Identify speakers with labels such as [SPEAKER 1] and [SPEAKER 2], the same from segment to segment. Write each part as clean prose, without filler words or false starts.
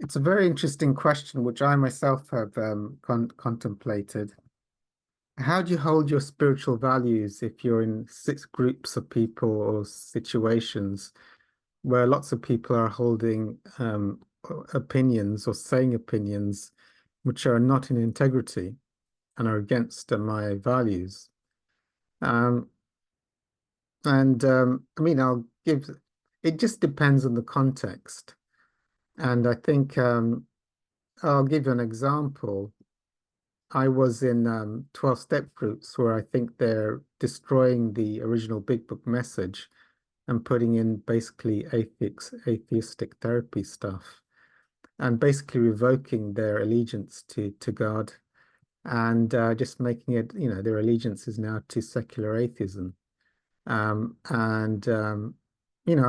[SPEAKER 1] It's a very interesting question, which I myself have contemplated. How do you hold your spiritual values if you're in six groups of people or situations where lots of people are holding opinions or saying opinions which are not in integrity and are against my values? Um, I mean, it just depends on the context. And I think I'll give you an example. I was in 12-step groups where I think they're destroying the original Big Book message and putting in basically atheistic therapy stuff and basically revoking their allegiance to God and just making it, their allegiance is now to secular atheism. And I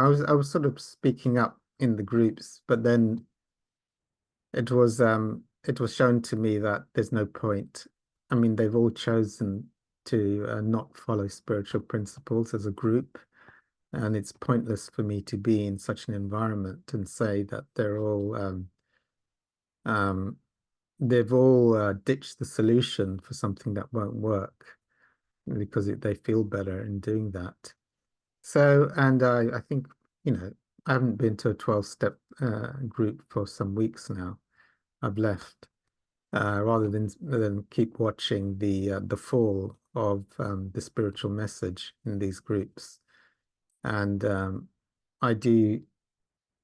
[SPEAKER 1] was sort of speaking up in the groups, but then it was shown to me that there's no point. I mean, they've all chosen to not follow spiritual principles as a group, and it's pointless for me to be in such an environment and say that um, they've all ditched the solution for something that won't work because they feel better in doing that. So, and I think, I haven't been to a 12-step group for some weeks now. I've left rather than keep watching the fall of the spiritual message in these groups. And I do,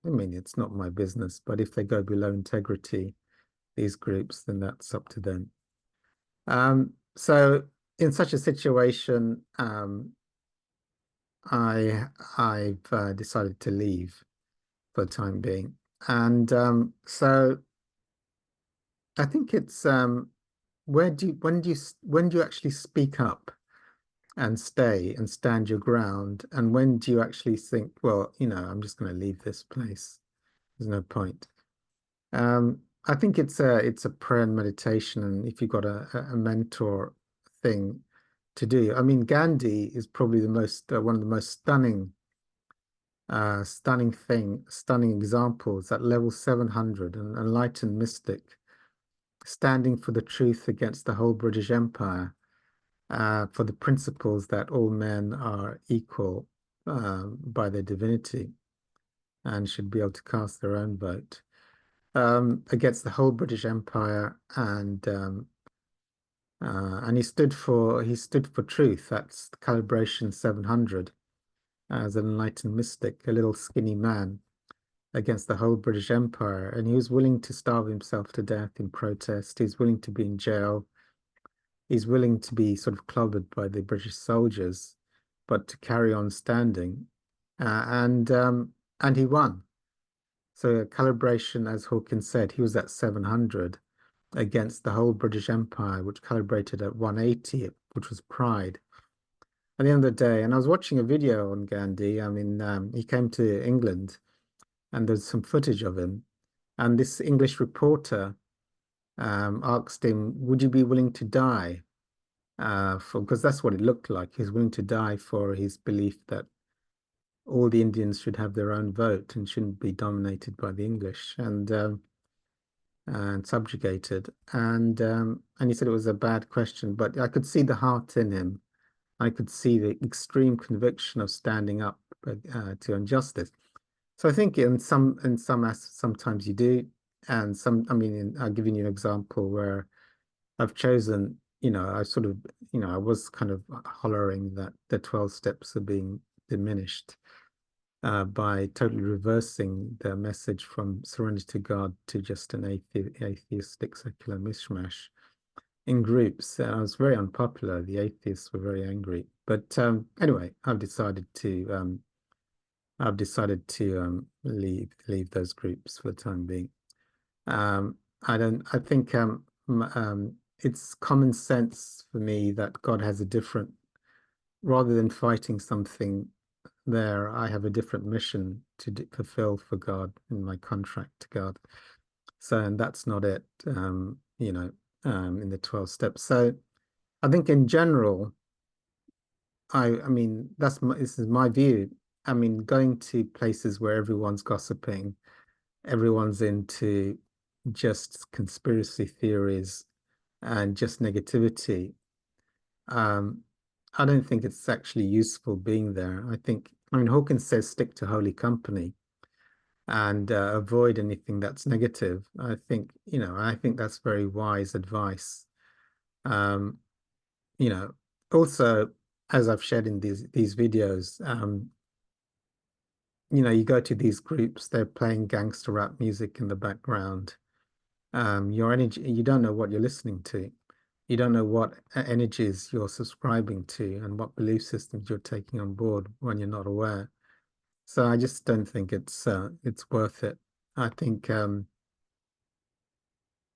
[SPEAKER 1] I mean, it's not my business, but if they go below integrity, these groups, then that's up to them. So in such a situation, I've decided to leave for the time being. And so I think it's when do you actually speak up and stay and stand your ground? And when do you actually think, well, I'm just going to leave this place. There's no point. I think it's a prayer and meditation, and if you've got a mentor thing to do. I mean, Gandhi is probably the most one of the most stunning examples at level 700, an enlightened mystic standing for the truth against the whole British Empire, for the principles that all men are equal by their divinity and should be able to cast their own vote, against the whole British Empire, and he stood for truth. That's the calibration 700 as an enlightened mystic, a little skinny man against the whole British Empire, and he was willing to starve himself to death in protest. He's willing to be in jail. He's willing to be sort of clobbered by the British soldiers, but to carry on standing. And he won. So calibration, as Hawkins said, he was at 700 against the whole British Empire, which calibrated at 180, which was pride. At the end of the day, and I was watching a video on Gandhi. I mean, he came to England, and there's some footage of him. And this English reporter asked him, "Would you be willing to die?" Because that's what it looked like. He's willing to die for his belief that all the Indians should have their own vote and shouldn't be dominated by the English and subjugated. And he said it was a bad question, but I could see the heart in him. I could see the extreme conviction of standing up to injustice. So I think sometimes you do, and I mean, I'll give you an example where I've chosen, I sort of, I was kind of hollering that the 12 steps are being diminished by totally reversing the message from surrender to God to just an atheistic secular mishmash in groups. And I was very unpopular. The atheists were very angry. But anyway, I've decided to leave those groups for the time being. I think it's common sense for me that God has a different, rather than fighting something there, I have a different mission to fulfill for God in my contract to God. So, and that's not it, in the 12 steps. So I think in general, I mean, this is my view. I mean, going to places where everyone's gossiping everyone's into just conspiracy theories and just negativity. Um, I don't think it's actually useful being there. I mean, Hawkins says stick to holy company and avoid anything that's negative. I think that's very wise advice. Um, you know, Also, as I've shared in these videos, you go to these groups, they're playing gangster rap music in the background. Your energy, you don't know what you're listening to. You don't know what energies you're subscribing to and what belief systems you're taking on board when you're not aware. So I just don't think it's worth it. I think you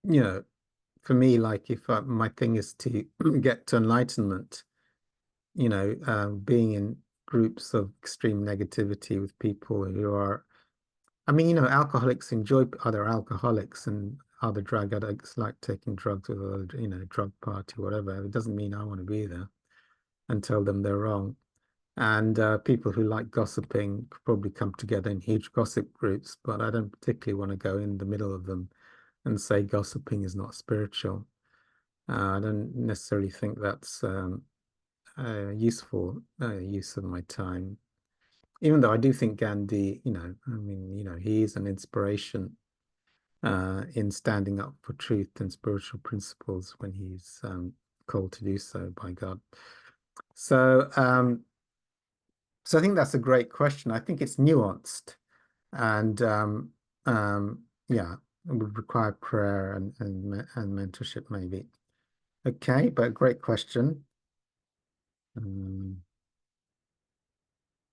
[SPEAKER 1] know, for me, like if my thing is to get to enlightenment, being in groups of extreme negativity with people who are, I mean, alcoholics enjoy other alcoholics and other drug addicts like taking drugs with other, drug party, whatever. It doesn't mean I want to be there and tell them they're wrong. And people who like gossiping could probably come together in huge gossip groups, but I don't particularly want to go in the middle of them and say gossiping is not spiritual. I don't necessarily think that's a useful use of my time. Even though I do think Gandhi, I mean, he is an inspiration in standing up for truth and spiritual principles when he's called to do so by God. So, so I think that's a great question. I think it's nuanced, and yeah, it would require prayer and mentorship maybe. Okay, but great question.